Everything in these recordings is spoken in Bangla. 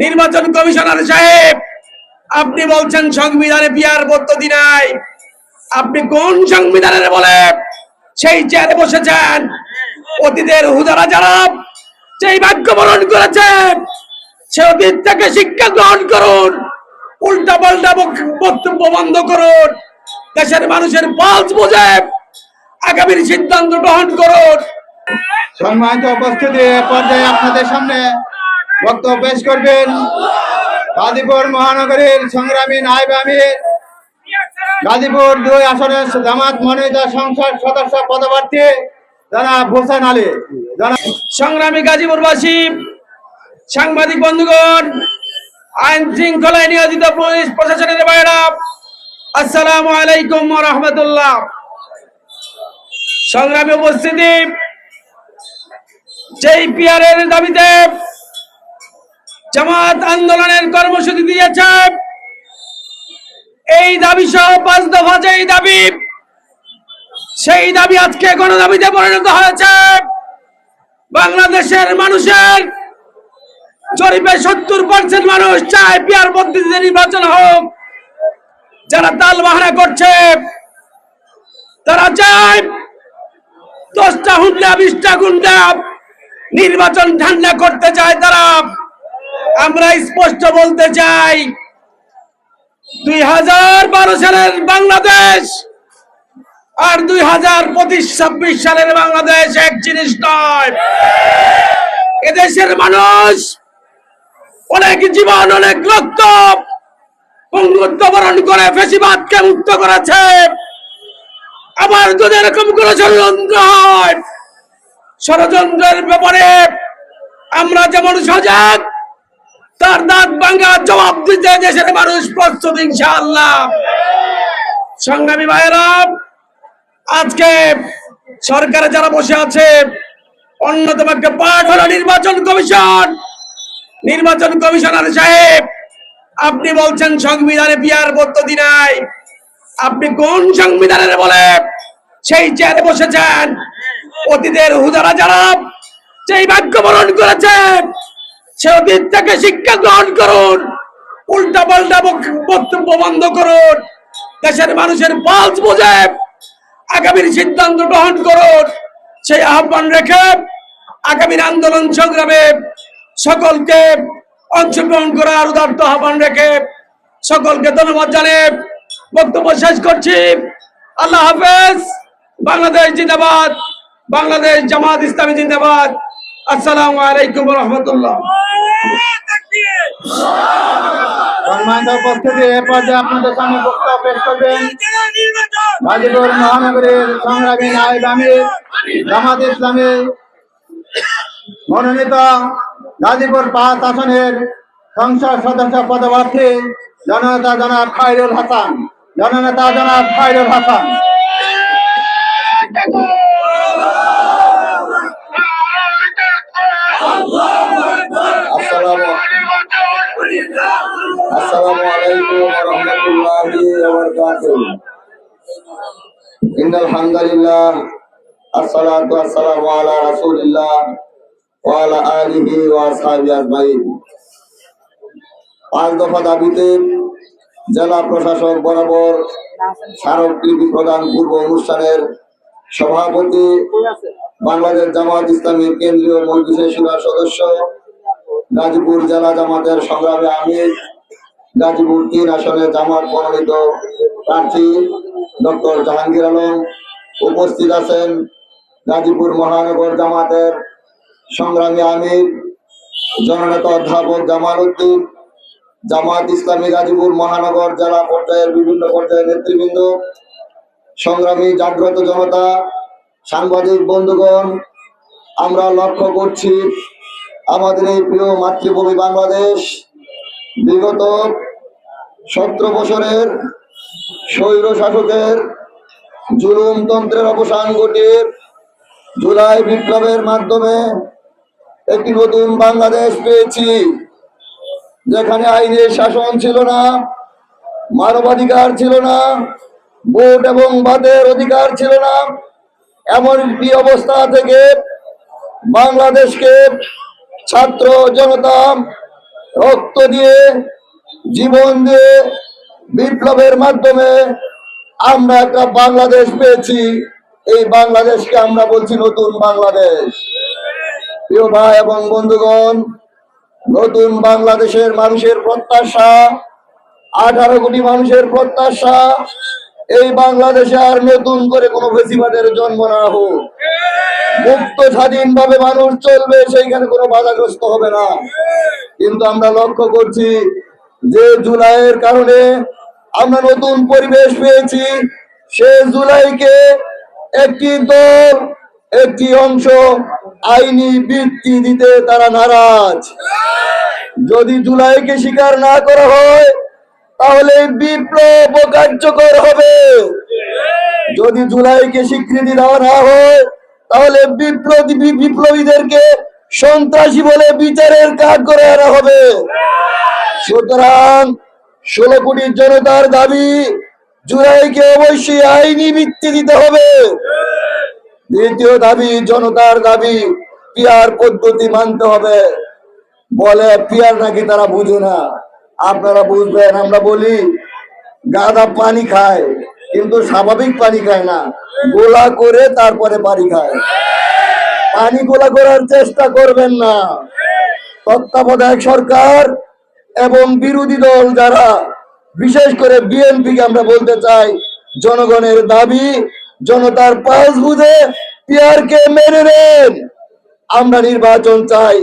নির্বাচন কমিশনার সাহেব, আপনি বলছেন সংবিধানে পিয়ার পদ্ধতি নাই। আপনি কোন সংবিধানের বলে সেই চেয়ারে বসেছেন? অতীতের হুদারা যারা যেই ভাগ্য বরণ করেছে সে অতীত থেকে শিক্ষা গ্রহণ করুন, উল্টা পাল্টা বক্তব্য বন্ধ করুন, দেশের মানুষের পালস বুঝে আগামীর সিদ্ধান্ত গ্রহণ করুন। সম্মানিত উপস্থিতি, পর্যায়ে আপনাদের সামনে বক্তব্য পেশ করবেন গাজীপুর মহানগরীর সংগ্রামী নায়েব আমির, গাজীপুর ২ আসনের জামাত মনোনীত সংসদ সদস্য পদপ্রার্থী জনাব হোসেন আলী। সংগ্রামী গাজীপুরবাসী, সাংবাদিক বন্ধুগণ, আইন শৃঙ্খলায় নিয়োজিত পুলিশ প্রশাসনের বাইরা, আসসালামু আলাইকুম ওয়া রাহমাতুল্লাহ। সংগ্রামী উপস্থিতি, যেই পিয়ারের দাবিতে জামাত আন্দোলনের কর্মসূচি দিয়েছে, এই দাবি সহ ৫ দফা যেই দাবি, সেই দাবি আজকে গণদাবিতে পরিণত হয়েছে। বাংলাদেশের মানুষের জরিপে ৭০% মানুষ চায় পিয়ার পদ্ধতিতে নির্বাচন হোক। যারা তাল বাহানা করছে তারা চায় ১০টা হুন্ডা ২০টা গুন্ডা নির্বাচন ঠান্ডা করতে চায় তারা। আমরা স্পষ্ট বলতে চাই, ২০১২ সালের বাংলাদেশ আর ২০২৫-২৬ সালের বাংলাদেশ এক জিনিস নয়। এদেশের মানুষ অনেক জীবন, অনেক রক্ত বঙ্গত্ব বরণ করে ফ্যাসিবাদকে মুক্ত করেছে। আবার যদি এরকম কোন ষড়যন্ত্র হয়, ষড়যন্ত্রের ব্যাপারে আমরা যেমন সজাগ, তার দাঁত ভাঙা জবাব দিতে দেশের মানুষ প্রস্তুত ইনশাআল্লাহ। সংগ্রামী ভাইয়েরা, আজকে সরকারে যারা বসে আছে অন্যতম একটা পার্ট হলো নির্বাচন কমিশন। নির্বাচন কমিশনার সাহেব, আপনি বলছেন সংবিধানে পিয়ার পদ্ধতি নাই। আপনি কোন সংবিধানের বলে সেই চেয়ারে বসেছেন? অতীতের হুদারা যারা যেই ভাগ্য বরণ করেছে সে অতীত থেকে শিক্ষা গ্রহণ করুন, উল্টা পাল্টা বক্তব্য বন্ধ করুন, দেশের মানুষের পালস বুঝে আগামীর সিদ্ধান্ত গ্রহণ করুন। সেই আহ্বান রেখে আগামীর আন্দোলন সংগ্রামে সকলকে অংশগ্রহণ করার উদাত্ত আহ্বান রেখে সকলকে ধন্যবাদ জানিয়ে বক্তব্য শেষ করছি। আল্লাহ হাফেজ। বাংলাদেশ জিন্দাবাদ, বাংলাদেশ জামাত ইসলামী জিন্দাবাদ। আসসালামু আলাইকুম ওয়া রাহমাতুল্লাহ। সম্মানিত উপস্থিতি, এ পর্যায়ে আপনাদের সামনে বক্তব্য পেশ করবেন গাজীপুর মহানগরীর সংগ্রামী নায়েব আমির, জামাত ইসলামী মনোনীত গাজীপুর ৫ আসনের সংসদ সদস্য পদপ্রার্থী জননেতা জনাব খায়রুল হাসান। জননেতা জনাব খায়রুল হাসান। আসসালামু আলাইকুম ওয়া রাহমাতুল্লাহি ওয়া বারাকাতুহু। ইন্নাল হামদালিল্লাহ, আসসালাতু ওয়াসসালামু আলা রাসূলিল্লাহ ওয়া আলা আলিহি ওয়া আসহাবিহি আজমাইন। ৫ দফা দাবিতে জেলা প্রশাসক বরাবর স্মারকলিপি প্রদান পূর্ব অনুষ্ঠানের সভাপতি, বাংলাদেশ জামাত ইসলামী কেন্দ্রীয় মজলিসের শুরা সদস্য, গাজীপুর জেলা জামাতের সংগ্রামী আমির, গাজীপুর ৩ আসনের জামাত মনোনীত প্রার্থী ডক্টর জাহাঙ্গীর আলম। উপস্থিত আছেন গাজীপুর মহানগর জামাতের সংগ্রামী আমির জননেতা অধ্যাপক জামাল উদ্দিন, জামাত ইসলামী গাজীপুর মহানগর জেলা পর্যায়ের বিভিন্ন পর্যায়ের নেতৃবৃন্দ, সংগ্রামী জাগ্রত জনতা, সাংবাদিক বন্ধুগণ, আমরা লক্ষ্য করছি আমাদের এই প্রিয় মাতৃভূমি বাংলাদেশ বিগত 17 বছরের স্বৈর শাসকের জুলুমতন্ত্রের অবসান ঘটিয়ে জুলাই বিপ্লবের মাধ্যমে একটি নতুন বাংলাদেশ পেয়েছি, যেখানে আইনের শাসন ছিল না, মানবাধিকার ছিল না, ভোট এবং ভাতের অধিকার ছিল না। এমন একটি অবস্থা থেকে বাংলাদেশকে ছাত্র জনতা রক্ত দিয়ে, জীবন দিয়ে, বিপ্লবের মাধ্যমে আমরা একটা বাংলাদেশ পেয়েছি। এই বাংলাদেশকে আমরা বলছি নতুন বাংলাদেশ। প্রিয় ভাই এবং বন্ধুগণ, নতুন বাংলাদেশের মানুষের প্রত্যাশা, 18 কোটি মানুষের প্রত্যাশা, এই বাংলাদেশে আর নতুন করে কোনো ফেসিবাদের জন্ম না হোক, মুক্ত স্বাধীনভাবে মানুষ চলবে, সেইখানে কোনো বাধাগ্রস্ত হবে না। কিন্তু আমরা লক্ষ্য করছি যে জুলাইয়ের কারণে আমরা নতুন পরিবেশ পেয়েছি। সে জুলাইকে একটি দল, একটি অংশ আইনি বৃত্তি দিতে তারা নারাজ। যদি জুলাইকে স্বীকার না করা হয় তাহলে বিপ্লব কার্যকর হবে। যদি জুলাইকে স্বীকৃতি দেওয়া না হয় তাহলে বিপ্লবীদেরকে সন্ত্রাসী বলে বিচারের কাজ করে আনা হবে। সুতরাং 16 কোটি জনতার দাবি, জুলাইকে অবশ্যই আইনি ভিত্তি দিতে হবে। দ্বিতীয় দাবি, জনতার দাবি, পিয়ার পদ্ধতি মানতে হবে। বলে পিয়ার নাকি তারা বুঝে না। আপনারা বুঝবেন, আমরা বলি গাধা পানি খায় কিন্তু স্বাভাবিক পানি খায় না, গোলা করে তারপরে পানি খায়। পানি গোলা করার চেষ্টা করবেন না। তত্ত্বাবধায়ক সরকার এবং বিরোধী দল যারা, বিশেষ করে বিএনপিকে আমরা বলতে চাই, জনগণের দাবি, জনতার পালস বুঝে পিয়ারকে মেনে নেন। আমরা নির্বাচন চাই।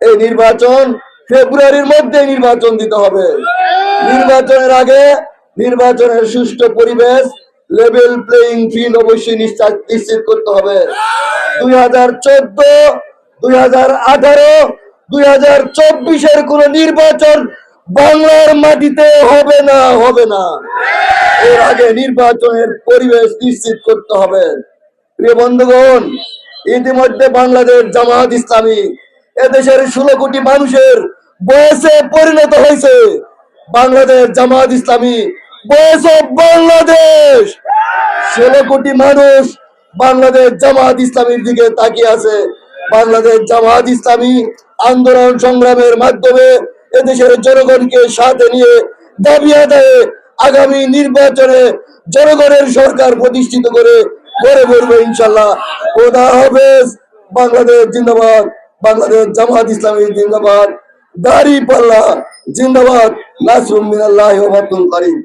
এই নির্বাচন ফেব্রুয়ারির মধ্যে নির্বাচন দিতে হবে। নির্বাচনের আগে নির্বাচনের সুষ্ঠু পরিবেশ, লেভেল প্লেইং ফিল্ড অবশ্যই নিশ্চিত করতে হবে। 2014, 2018, 2024-এর কোন নির্বাচন বাংলার মাটিতে হবে না, হবে না। এর আগে নির্বাচনের পরিবেশ নিশ্চিত করতে হবে। প্রিয় বন্ধুগণ, ইতিমধ্যে বাংলাদেশ জামাত ইসলামী এদেশের 16 কোটি মানুষের বয়সে পরিণত হয়েছে। বাংলাদেশ জামাত ইসলামী বয়স বাংলাদেশ। 16 কোটি মানুষ বাংলাদেশ জামাত ইসলামীর দিকে তাকিয়ে আছে। বাংলাদেশ জামাত ইসলামী আন্দোলন সংগ্রামের মাধ্যমে এদেশের জনগণকে সাথে নিয়ে দাবি আদায়ে আগামী নির্বাচনে জনগণের সরকার প্রতিষ্ঠিত করে বলবো ইনশাল্লাহ। খোদা হাফেজ। বাংলাদেশ জিন্দাবাদ। বাংলাদেশ জামাত ইসলামী জিন্দাবাদ। দাঁড়িপাল্লা জিন্দাবাদ। নাসরুম মিনাল্লাহি ওয়া ফাতহুন করিম।